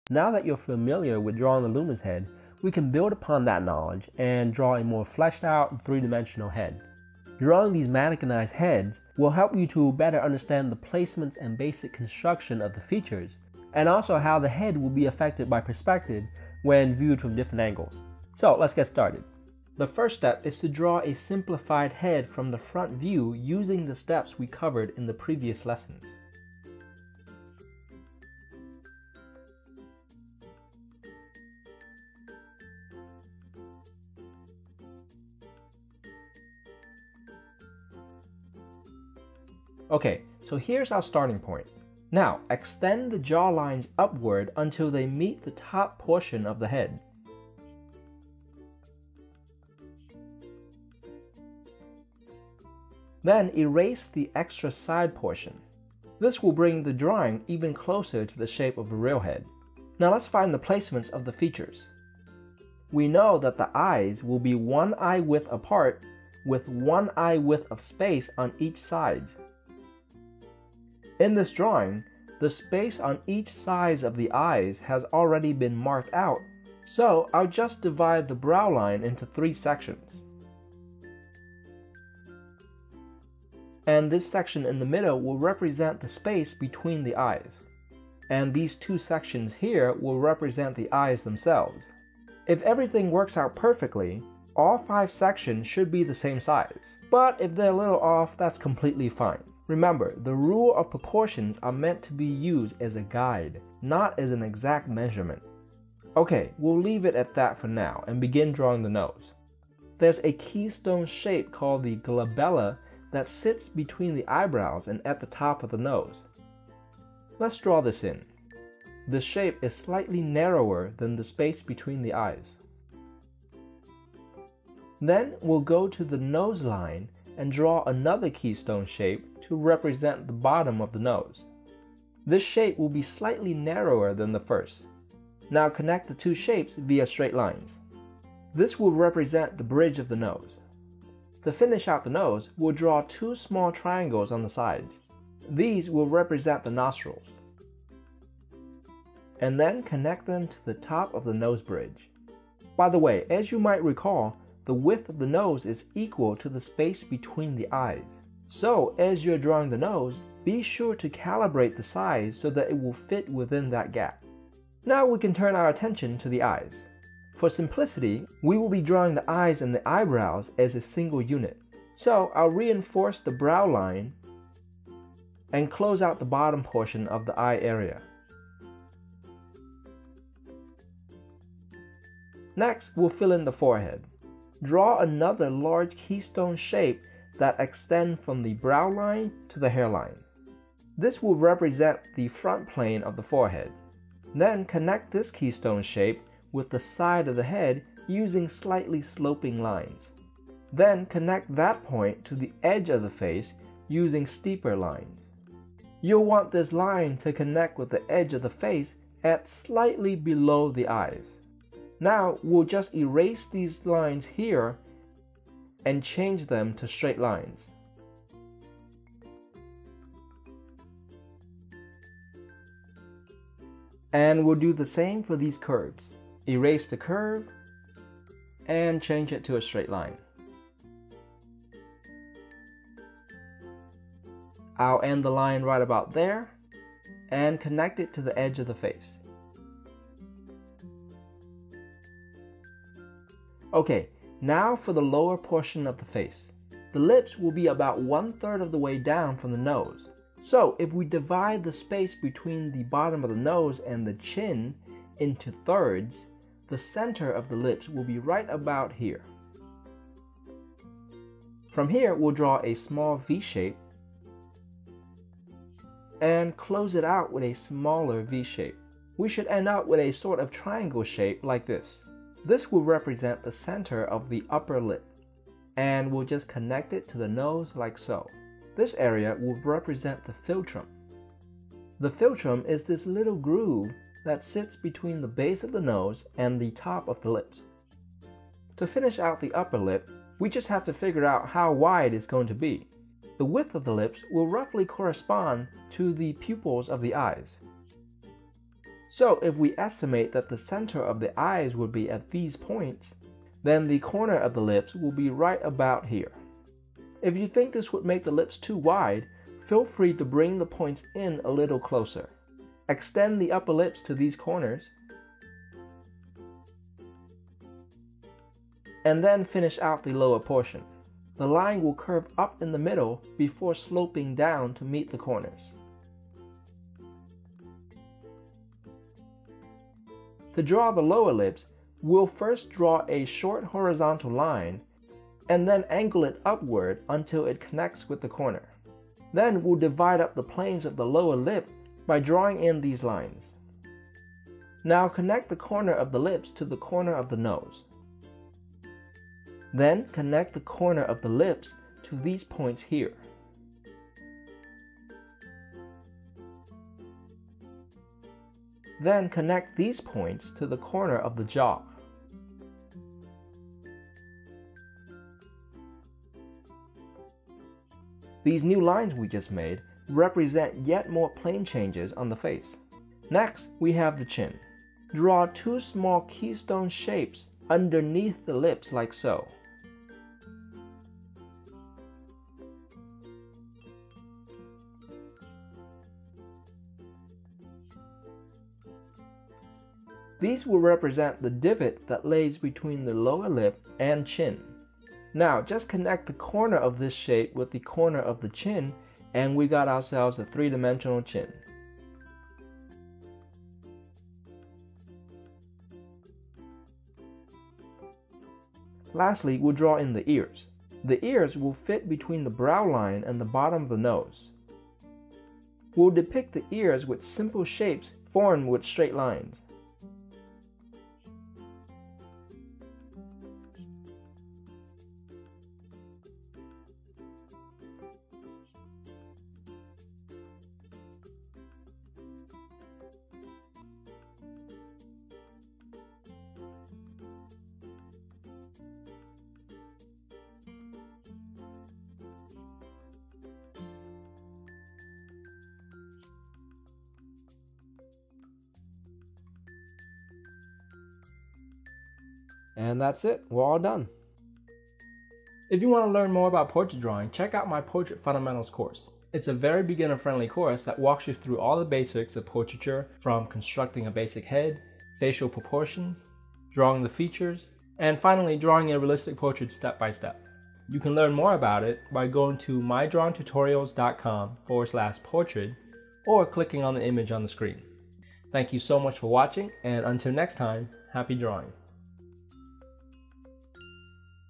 Now that you're familiar with drawing the Luna's head, we can build upon that knowledge and draw a more fleshed out three-dimensional head. Drawing these mannequinized heads will help you to better understand the placements and basic construction of the features, and also how the head will be affected by perspective when viewed from different angles. So let's get started. The first step is to draw a simplified head from the front view using the steps we covered in the previous lessons. Okay, so here's our starting point. Now, extend the jaw lines upward until they meet the top portion of the head. Then erase the extra side portion. This will bring the drawing even closer to the shape of a real head. Now let's find the placements of the features. We know that the eyes will be one eye width apart with one eye width of space on each side. In this drawing, the space on each side of the eyes has already been marked out, so I'll just divide the brow line into 3 sections. And this section in the middle will represent the space between the eyes. And these 2 sections here will represent the eyes themselves. If everything works out perfectly, all 5 sections should be the same size. But if they're a little off, that's completely fine. Remember, the rule of proportions are meant to be used as a guide, not as an exact measurement. Okay, we'll leave it at that for now and begin drawing the nose. There's a keystone shape called the glabella that sits between the eyebrows and at the top of the nose. Let's draw this in. The shape is slightly narrower than the space between the eyes. Then we'll go to the nose line and draw another keystone shape to represent the bottom of the nose. This shape will be slightly narrower than the first. Now connect the 2 shapes via straight lines. This will represent the bridge of the nose. To finish out the nose, we'll draw 2 small triangles on the sides. These will represent the nostrils. And then connect them to the top of the nose bridge. By the way, as you might recall, the width of the nose is equal to the space between the eyes. So, as you're drawing the nose, be sure to calibrate the size so that it will fit within that gap. Now we can turn our attention to the eyes. For simplicity, we will be drawing the eyes and the eyebrows as a single unit. So, I'll reinforce the brow line and close out the bottom portion of the eye area. Next, we'll fill in the forehead. Draw another large keystone shape that extends from the brow line to the hairline. This will represent the front plane of the forehead. Then connect this keystone shape with the side of the head using slightly sloping lines. Then connect that point to the edge of the face using steeper lines. You'll want this line to connect with the edge of the face at slightly below the eyes. Now we'll just erase these lines here and change them to straight lines. And we'll do the same for these curves. Erase the curve and change it to a straight line. I'll end the line right about there and connect it to the edge of the face. Okay, now for the lower portion of the face. The lips will be about 1/3 of the way down from the nose. So if we divide the space between the bottom of the nose and the chin into thirds, the center of the lips will be right about here. From here, we'll draw a small V shape and close it out with a smaller V shape. We should end up with a sort of triangle shape like this. This will represent the center of the upper lip, and we'll just connect it to the nose like so. This area will represent the philtrum. The philtrum is this little groove that sits between the base of the nose and the top of the lips. To finish out the upper lip, we just have to figure out how wide it's going to be. The width of the lips will roughly correspond to the pupils of the eyes. So if we estimate that the center of the eyes would be at these points, then the corner of the lips will be right about here. If you think this would make the lips too wide, feel free to bring the points in a little closer. Extend the upper lips to these corners, and then finish out the lower portion. The line will curve up in the middle before sloping down to meet the corners. To draw the lower lips, we'll first draw a short horizontal line and then angle it upward until it connects with the corner. Then we'll divide up the planes of the lower lip by drawing in these lines. Now connect the corner of the lips to the corner of the nose. Then connect the corner of the lips to these points here. Then connect these points to the corner of the jaw. These new lines we just made represent yet more plane changes on the face. Next, we have the chin. Draw two small keystone shapes underneath the lips like so. These will represent the divot that lays between the lower lip and chin. Now just connect the corner of this shape with the corner of the chin and we got ourselves a three-dimensional chin. Lastly, we'll draw in the ears. The ears will fit between the brow line and the bottom of the nose. We'll depict the ears with simple shapes formed with straight lines. And that's it, we're all done. If you want to learn more about portrait drawing, check out my Portrait Fundamentals course. It's a very beginner-friendly course that walks you through all the basics of portraiture, from constructing a basic head, facial proportions, drawing the features, and finally drawing a realistic portrait step by step. You can learn more about it by going to mydrawingtutorials.com/portrait or clicking on the image on the screen. Thank you so much for watching, and until next time, happy drawing.